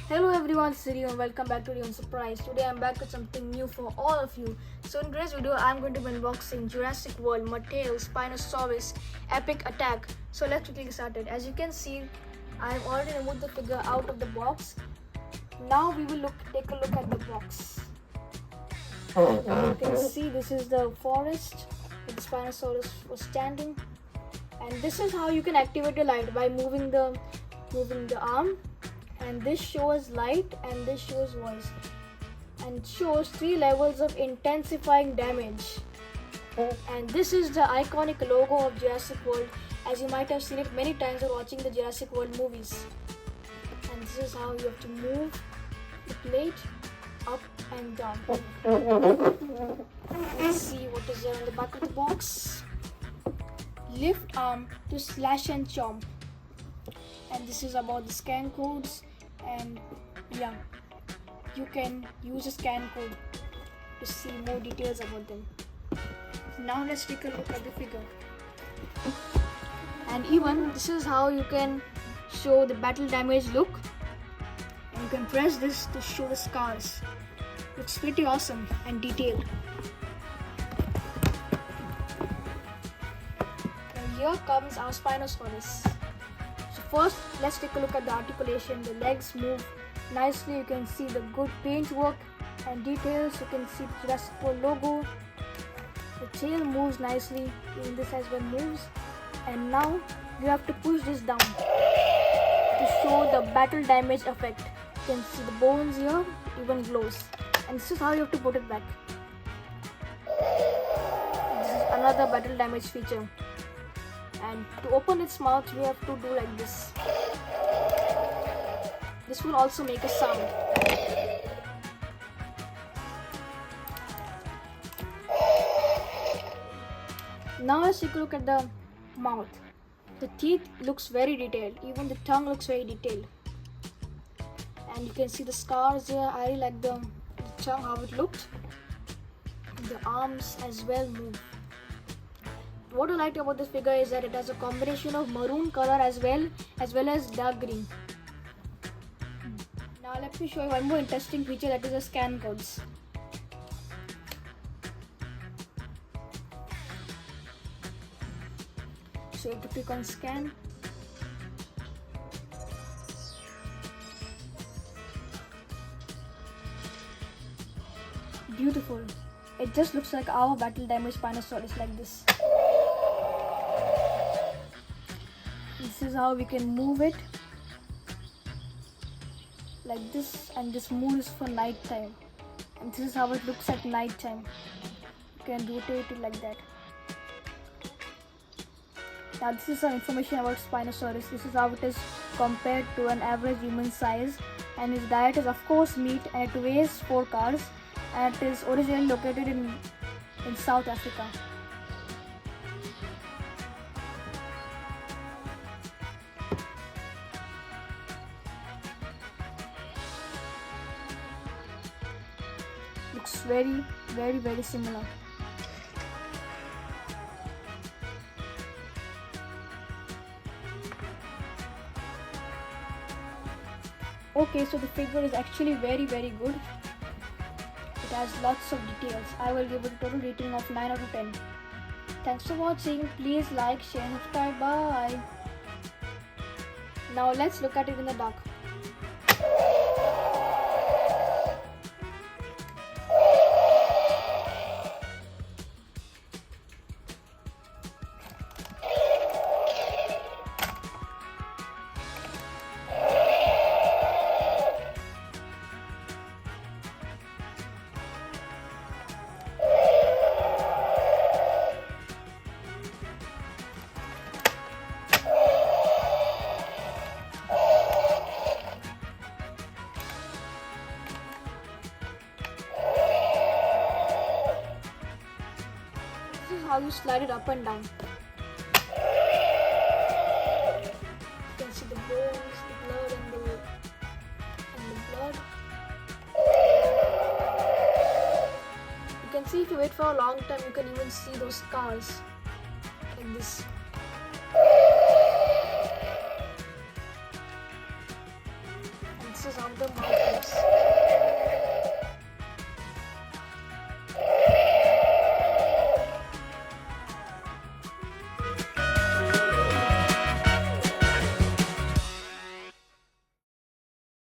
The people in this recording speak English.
Hello everyone, it's Siri and welcome back to Leon Surprise. Today I'm back with something new for all of you. So in today's video, I'm going to be unboxing Jurassic World, Mattel's Spinosaurus Epic Attack. So let's quickly get started. As you can see, I've already removed the figure out of the box. Now we will take a look at the box. You can see this is the forest where the Spinosaurus was standing. And this is how you can activate the light by moving the arm. And this shows light and this shows voice, and it shows 3 levels of intensifying damage. And this is the iconic logo of Jurassic World, as you might have seen it many times while watching the Jurassic World movies. And this is how you have to move the plate up and down. Let's see what is there on the back of the box. Lift arm to slash and chomp. And this is about the scan codes, and yeah, you can use a scan code to see more details about them. Now let's take a look at the figure. And even this is how you can show the battle damage look, and you can press this to show the scars. Looks pretty awesome and detailed. And here comes our Spinosaurus. First, let's take a look at the articulation. The legs move nicely. You can see the good paintwork and details. You can see the Jurassic World logo. The tail moves nicely. Even this as well moves. And now you have to push this down to show the battle damage effect. You can see the bones here even glows. And this is how you have to put it back. This is another battle damage feature. And to open its mouth, we have to do like this. This will also make a sound. Now let's take a look at the mouth. The teeth looks very detailed. Even the tongue looks very detailed. And you can see the scars here. I really like the tongue, how it looked. The arms as well move. What I liked about this figure is that it has a combination of maroon color as well as dark green. Now let me show you one more interesting feature, that is the scan codes. So you have to click on scan. Beautiful. It just looks like our battle damage Spinosaurus like this. This is how we can move it like this, and this moves for night time, and this is how it looks at night time. You can rotate it like that. Now this is some information about Spinosaurus. This is how it is compared to an average human size, and its diet is of course meat, and it weighs 4 cars, and it is originally located in South Africa. Looks very similar. Okay, so the figure is actually very good. It has lots of details. I will give it a total rating of 9 out of 10. Thanks for watching. Please like, share and subscribe. Bye. Now let's look at it in the dark. This is how you slide it up and down. You can see the bones, the blood, and the blood. You can see if you wait for a long time, you can even see those scars like this. And this is how the Okay, let's